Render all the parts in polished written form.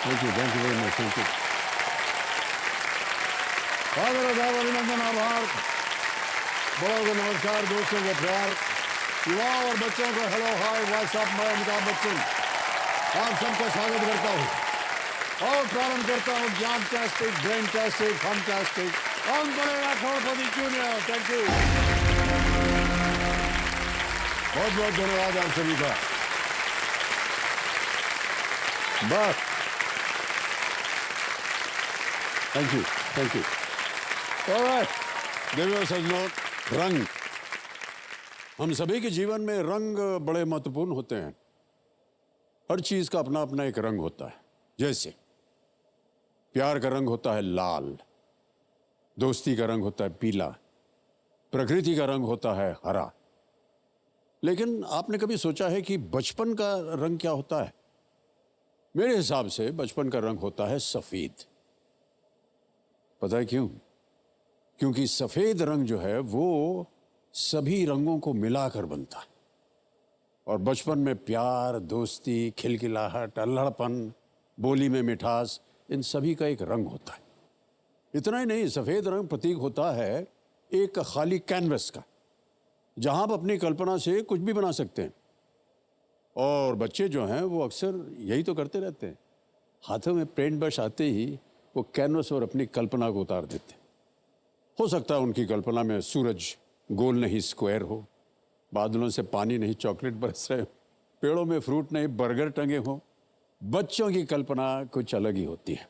Thank you very much, thank you. आदर आदाब अभिनंदन आभार, बड़ों को नमस्कार, दोस्तों को प्यार, युवाओं और बच्चों को हेलो हाय व्हाट्सअप। मैं अमिताभ बच्चन आप सबका स्वागत करता हूँ और प्रारंभ करता हूँ ज्ञान टेस्टिक, ब्रेन टेस्टिक, फंटास्टिक, कौन बनेगा करोड़पति जूनियर। थैंक यू, बहुत बहुत धन्यवाद आप सभी का। बस thank you, thank you. Alright, देवियों सज्जनों, रंग, हम सभी के जीवन में रंग बड़े महत्वपूर्ण होते हैं। हर चीज का अपना अपना एक रंग होता है। जैसे प्यार का रंग होता है लाल, दोस्ती का रंग होता है पीला, प्रकृति का रंग होता है हरा। लेकिन आपने कभी सोचा है कि बचपन का रंग क्या होता है? मेरे हिसाब से बचपन का रंग होता है सफेद। पता है क्यों? क्योंकि सफेद रंग जो है वो सभी रंगों को मिलाकर बनता है और बचपन में प्यार, दोस्ती, खिलखिलाहट, अल्हड़पन, बोली में मिठास, इन सभी का एक रंग होता है। इतना ही नहीं, सफेद रंग प्रतीक होता है एक खाली कैनवस का, जहां आप अपनी कल्पना से कुछ भी बना सकते हैं। और बच्चे जो हैं वो अक्सर यही तो करते रहते हैं, हाथों में पेंट ब्रश आते ही वो कैनवस और अपनी कल्पना को उतार देते हैं। हो सकता है उनकी कल्पना में सूरज गोल नहीं स्क्वायर हो, बादलों से पानी नहीं चॉकलेट बरस रहे हो, पेड़ों में फ्रूट नहीं बर्गर टंगे हो। बच्चों की कल्पना कुछ अलग ही होती है।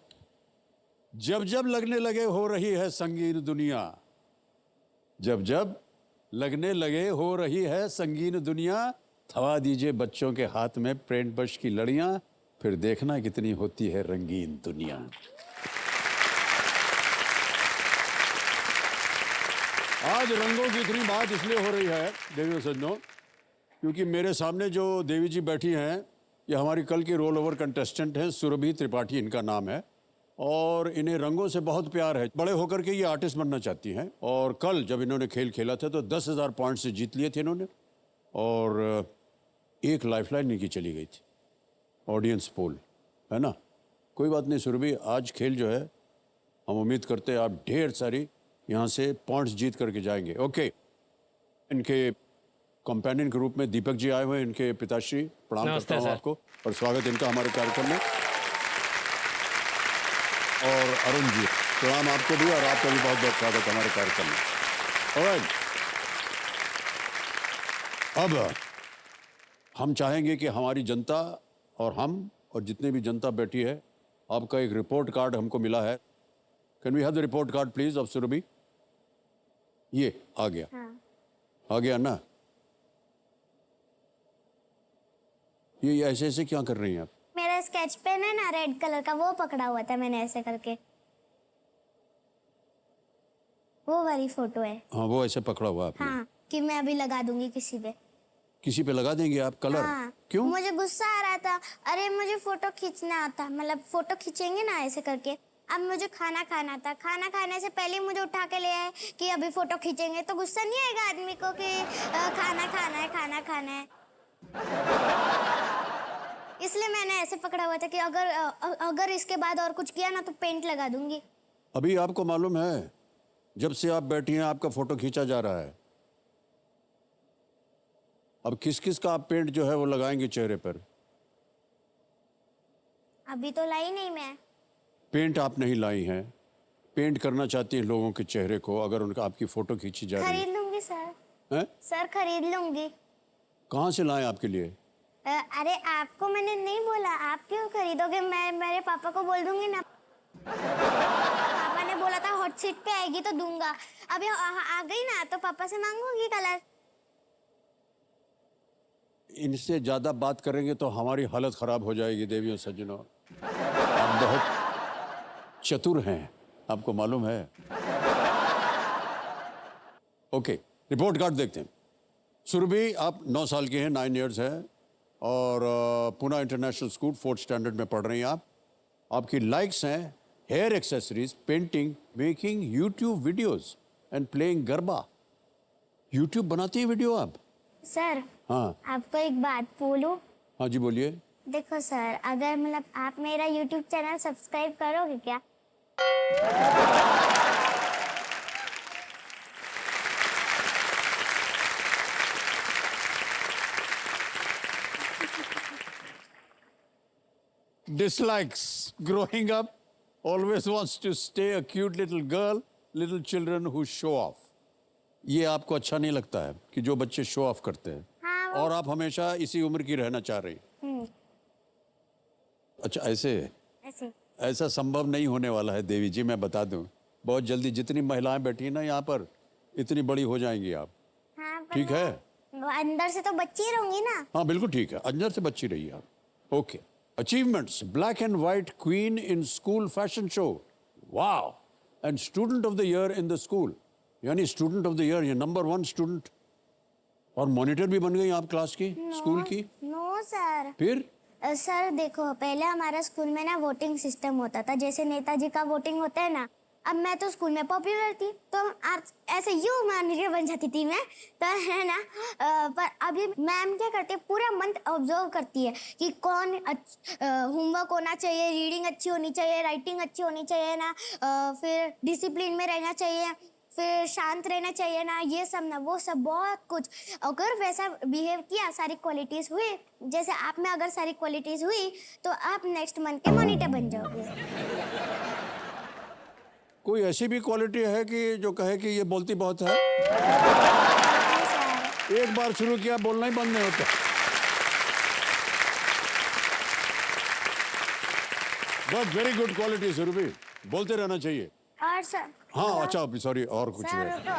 जब जब लगने लगे हो रही है संगीन दुनिया, जब जब लगने लगे हो रही है संगीन दुनिया, थमा दीजिए बच्चों के हाथ में पेंट ब्रश की लड़ियां, फिर देखना कितनी होती है रंगीन दुनिया। आज रंगों की इतनी बात इसलिए हो रही है देवियों सज्जनों, क्योंकि मेरे सामने जो देवी जी बैठी हैं ये हमारी कल की रोल ओवर कंटेस्टेंट हैं, सुरभि त्रिपाठी इनका नाम है। और इन्हें रंगों से बहुत प्यार है। बड़े होकर के ये आर्टिस्ट बनना चाहती हैं। और कल जब इन्होंने खेल खेला था तो 10,000 पॉइंट से जीत लिए थे इन्होंने, और एक लाइफलाइन इनकी चली गई थी, ऑडियंस पोल, है ना। कोई बात नहीं सुरभि, आज खेल जो है हम उम्मीद करते हैं आप ढेर सारी यहाँ से पॉइंट्स जीत करके जाएंगे। ओके, इनके कंपेनियन के रूप में दीपक जी आए हुए हैं, इनके पिताश्री, प्रणाम करता हूँ आपको और स्वागत इनका हमारे कार्यक्रम में। और अरुण जी, प्रणाम आपको भी और आपका भी बहुत बहुत स्वागत हमारे कार्यक्रम में। ऑलराइट, अब हम चाहेंगे कि हमारी जनता और हम और जितने भी जनता बैठी है, आपका एक रिपोर्ट कार्ड हमको मिला है। Can we have the report card please of Surabhi? ये आ गया। हाँ। आ गया ना। ये ऐसे ऐसे क्या कर रही हैं आप? मेरा स्केच पेन है ना रेड कलर का, वो पकड़ा हुआ था मैंने ऐसे करके, वो वाली फोटो है। हाँ, वो ऐसे पकड़ा हुआ आपने। हाँ, कि मैं अभी लगा दूंगी किसी पे। किसी पे लगा देंगे आप कलर? हाँ, क्यों? मुझे गुस्सा आ रहा था। अरे मुझे फोटो खींचना आता, मतलब फोटो खींचेंगे ना ऐसे करके। अब मुझे खाना खाना था, खाना खाने से पहले मुझे उठा के ले आए कि अभी फोटो खींचेंगे, तो गुस्सा नहीं आएगा आदमी को कि खाना खाना है, खाना खाना है। इसलिए मैंने ऐसे पकड़ा हुआ था कि अगर इसके बाद और कुछ किया ना तो पेंट लगा दूंगी। अभी आपको मालूम है, जब से आप बैठी हैं आपका फोटो खींचा जा रहा है। अब किस किस का आप पेंट जो है वो लगाएंगे चेहरे पर? अभी तो लाई नहीं मैं। पेंट आप नहीं लाई हैं, पेंट करना चाहती हैं लोगों के चेहरे को, अगर उनका आपकी फोटो खींची जा रही है। खरीद लूंगी सर। हैं? सर खरीद लूंगी। कहाँ से लाएं आपके लिए? अरे आपको मैंने नहीं बोला, आप क्यों खरीदोगे? मैं मेरे पापा को बोल दूंगी ना। पापा ने बोला था हॉट सीट पे आएगी तो दूंगा। अभी आ गई ना तो पापा से मांगूंगी कलर। इनसे ज्यादा बात करेंगे तो हमारी हालत खराब हो जाएगी देवियों सज्जनों। आप बहुत चतुर हैं, आपको मालूम है। ओके, रिपोर्ट कार्ड देखते हैं। सुरभि, आप 9 साल के हैं, 9 इयर्स है, और Pune international school 4th standard में पढ़ रही हैं आप। आपकी लाइक्स हैं hair accessories, painting, making YouTube videos and playing garba. YouTube बनाती है वीडियो आप? सर, हाँ। आपको एक बात बोलूं? हाँ जी बोलिए। देखो सर, अगर मतलब आप मेरा यूट्यूब चैनल सब्सक्राइब करोगे क्या? Dislikes growing up, always wants to stay a cute little girl, little children who show off. ये आपको अच्छा नहीं लगता है कि जो बच्चे शो ऑफ करते हैं हाँ, और आप हमेशा इसी उम्र की रहना चाह रही? अच्छा, ऐसे ऐसे। ऐसा संभव नहीं होने वाला है देवी जी, मैं बता दूं। बहुत जल्दी जितनी महिलाएं बैठी हैं ना यहाँ पर, इतनी बड़ी हो जाएंगी आप। हाँ, पर ठीक है? वो अंदर से तो बच्ची रहूंगी ना। हाँ बिल्कुल ठीक है, अंदर से बच्ची रही आप। Okay. Achievements, black and white queen in school fashion show, wow, and student of the year in the school, यानी स्टूडेंट ऑफ द ईयर, ये नंबर 1 स्टूडेंट, और मॉनिटर भी बन गई आप क्लास की, स्कूल की। No sir. फिर सर देखो, पहले हमारा स्कूल में ना वोटिंग सिस्टम होता था, जैसे नेताजी का वोटिंग होता है ना। अब मैं तो स्कूल में पॉपुलर थी, तो आज ऐसे यूं मैनेजर बन जाती थी मैं, तो है ना। पर अभी मैम क्या करती है, पूरा मंथ ऑब्जर्व करती है कि कौन होमवर्क होना चाहिए, रीडिंग अच्छी होनी चाहिए, राइटिंग अच्छी होनी चाहिए ना, फिर डिसिप्लिन में रहना चाहिए, फिर शांत रहना चाहिए ना, ये सब ना वो सब बहुत कुछ। अगर वैसा बिहेव किया, सारी क्वालिटीज हुई, जैसे आप में अगर सारी क्वालिटीज हुई, तो आप नेक्स्ट मंथ के मॉनिटर बन जाओगे। कोई ऐसी भी क्वालिटी है कि जो कहे कि ये बोलती बहुत है? एक बार शुरू किया, बोलना ही बंद नहीं होता। But very good quality Surabhi, बोलते रहना चाहिए। और सर, हाँ अच्छा, सॉरी, और कुछ सर है? रुको,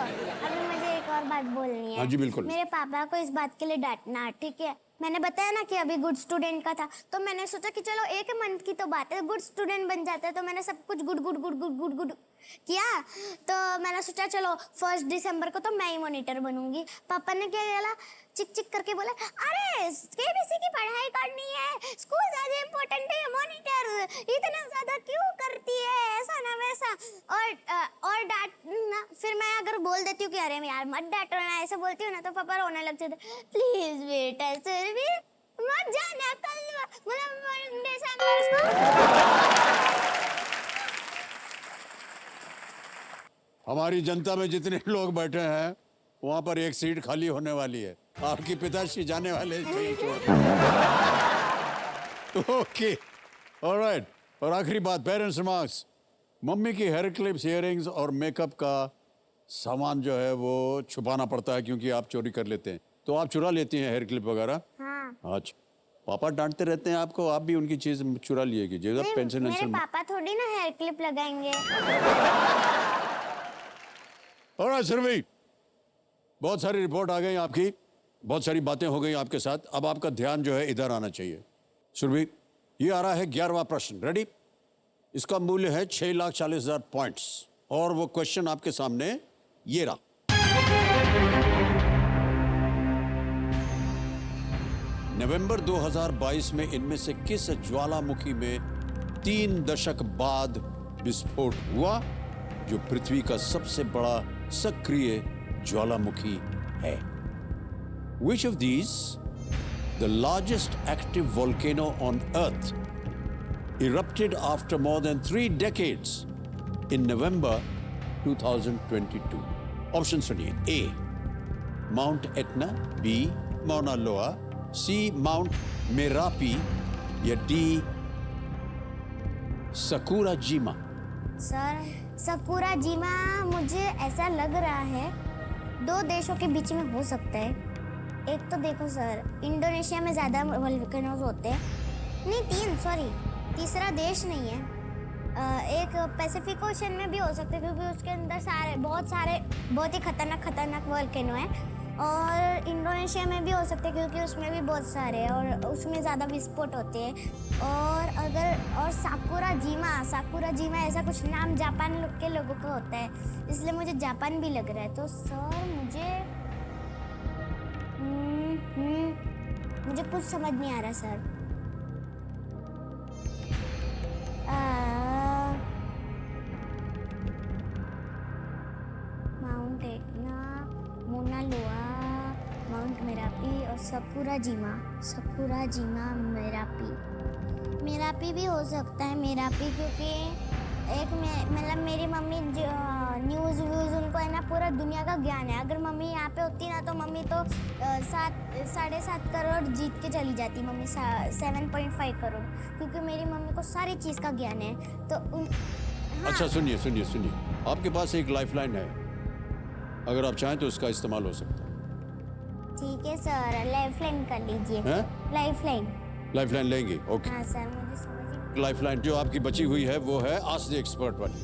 अभी मुझे एक और बात बोलनी है। हाँ जी बिल्कुल। मेरे पापा को इस बात के लिए डांटना, ठीक है? मैंने बताया ना कि अभी गुड स्टूडेंट का था, तो मैंने सोचा कि चलो एक मंथ की तो बात है, गुड स्टूडेंट बन जाते हैं, तो मैंने सब कुछ good good good good good good किया। तो मैंने सोचा चलो 1 दिसंबर को तो मैं ही मॉनिटर बनूंगी। पापा ने क्या बोला, चिक चिक करके बोला, अरे केबीसी की पढ़ाई करनी है, स्कूल ज्यादा इम्पोर्टेंट है, मॉनिटर इतना ज्यादा क्यों करती है, ऐसा ना वैसा। और डांटना, फिर मैं अगर बोल देती हूँ कि अरे यार मत डांटो ना, ऐसा बोलती हूँ ना, तो पापा रोने लगते थे। प्लीज बेटा सर भी मत जाना, कल मतलब दिसंबर को। हमारी जनता में जितने लोग बैठे हैं, वहां पर एक सीट खाली होने वाली है, आपके पिताश्री जाने वाले हैं। Okay, alright. और आखिरी बात, पेरेंट्स रिमार्क्स। मम्मी की हेयर क्लिप्स, इयररिंग्स और मेकअप का सामान जो है वो छुपाना पड़ता है क्योंकि आप चोरी कर लेते हैं, तो आप चुरा लेती हैं हेयर क्लिप वगैरह? हाँ। अच्छा, पापा डांटते रहते हैं आपको, आप भी उनकी चीज चुरा लिएगी, जब पेंसिल मेरे पापा थोड़ी ना हेयर क्लिप लगाएंगे। और सुरभि, बहुत सारी रिपोर्ट आ गई आपकी, बहुत सारी बातें हो गई आपके साथ, अब आपका ध्यान जो है इधर आना चाहिए। सुरभि, ये आ रहा है 11वां प्रश्न, रेडी? इसका मूल्य है 6,40,000 पॉइंट्स, और वो क्वेश्चन आपके सामने ये रहा। नवंबर 2022 में इनमें से किस ज्वालामुखी में 3 दशक बाद विस्फोट हुआ, जो पृथ्वी का सबसे बड़ा सक्रिय ज्वालामुखी है? Which of these, the largest active volcano on Earth, erupted after more than 3 decades in November 2022? Option सुनिए। A, Mount Etna, B, Mauna Loa, C, Mount Merapi, या D, Sakurajima? सर, सकुराजिमा मुझे ऐसा लग रहा है 2 देशों के बीच में हो सकता है। एक तो देखो सर, इंडोनेशिया में ज़्यादा वोल्केनोज होते हैं, नहीं 3, सॉरी, तीसरा देश नहीं है। एक पैसिफिक ओशन में भी हो सकता है क्योंकि उसके अंदर बहुत ही खतरनाक वोल्केनो है, और इंडोनेशिया में भी हो सकते हैं क्योंकि उसमें भी बहुत सारे हैं और उसमें ज़्यादा विस्फोट होते हैं। और साकुराजिमा ऐसा कुछ नाम जापान के लोगों का होता है, इसलिए मुझे जापान भी लग रहा है। तो सर मुझे कुछ समझ नहीं आ रहा सर। माउंट एटना, मोना लोआ, माउंट मेरापी सकुरा जिमा मेरापी भी हो सकता है मेरापी, क्योंकि मतलब मेरी मम्मी न्यूज़ व्यूज़ उनको है ना पूरा दुनिया का ज्ञान है। अगर मम्मी यहाँ पे होती ना तो मम्मी तो 7.5 करोड़ जीत के चली जाती, मम्मी 7.5 करोड़, क्योंकि मेरी मम्मी को सारी चीज़ का ज्ञान है। तो हाँ। अच्छा सुनिए, आपके पास एक लाइफलाइन है, अगर आप चाहें तो उसका इस्तेमाल हो सकता है। ठीक है सर, लाइफलाइन कर लीजिए। लाइफलाइन लेंगे? ओके। हाँ सर, मुझे समझ। लाइफलाइन जो आपकी बची हुई है वो है आस्क द एक्सपर्ट वाली,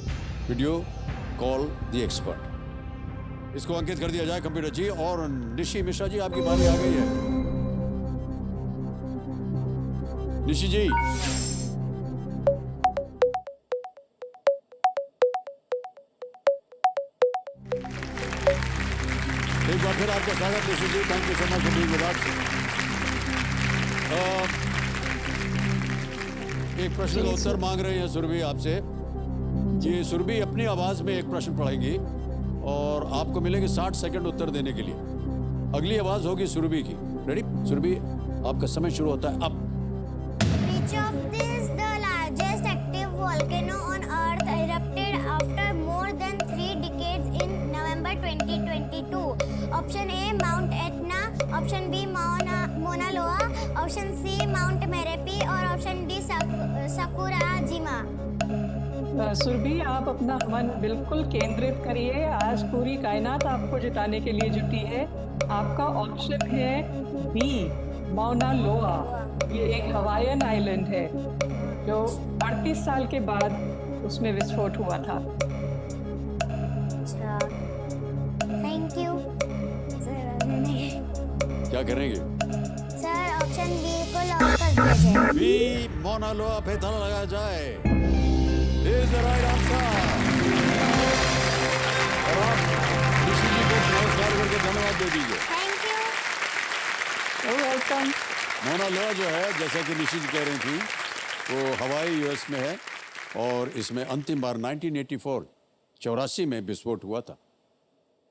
वीडियो कॉल द एक्सपर्ट। इसको अंकित कर दिया जाए कंप्यूटर जी। और निशी मिश्रा जी, आपकी बारी आ गई है। निशी जी, एक बार फिर आपका स्वागत Nishi ji, thank you so much for being with us. एक प्रश्न का उत्तर मांग रहे हैं सुरभि आपसे। ये सुरभि अपनी आवाज में एक प्रश्न पढ़ेंगी और आपको मिलेंगे 60 सेकंड उत्तर देने के लिए। अगली आवाज होगी सुरभि की। रेडी? सुरभि, आपका समय शुरू होता है अब। Which of these the largest active volcano on Earth erupted after more than 3 decades in November 2022? Option A, Mount Etna. Option B, Mauna Loa. Option C, Mount Merapi. और Option D, Sakurajima. सुरभि, आप अपना मन बिल्कुल केंद्रित करिए। आज पूरी कायनात आपको जिताने के लिए जुटी है। आपका ऑप्शन है बी, माउना लोआ। ये एक हवाईयन आइलैंड है जो 38 साल के बाद उसमें विस्फोट हुआ था। अच्छा, थैंक यू सर। क्या करेंगे? सर, ऑप्शन बी को लॉक कर दिया जाए। बी, माउना लोआ पे ताला लगाया जाए। Is the right answer. और आप निशी जी को नमस्कार करके धन्यवाद दे दीजिए। Thank you. वेलकम। माउना लोआ जो है, जैसा कि निशी जी कह रही थी, वो हवाई यूएस में है और इसमें अंतिम बार 1984 में विस्फोट हुआ था।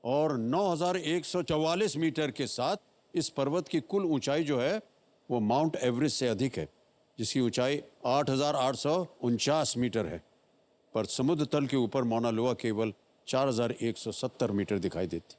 और 9,144 मीटर के साथ इस पर्वत की कुल ऊंचाई जो है वो माउंट एवरेस्ट से अधिक है, जिसकी ऊंचाई 8,849 मीटर है। पर समुद्र तल के ऊपर माउना लोआ केवल 4,170 मीटर दिखाई देती।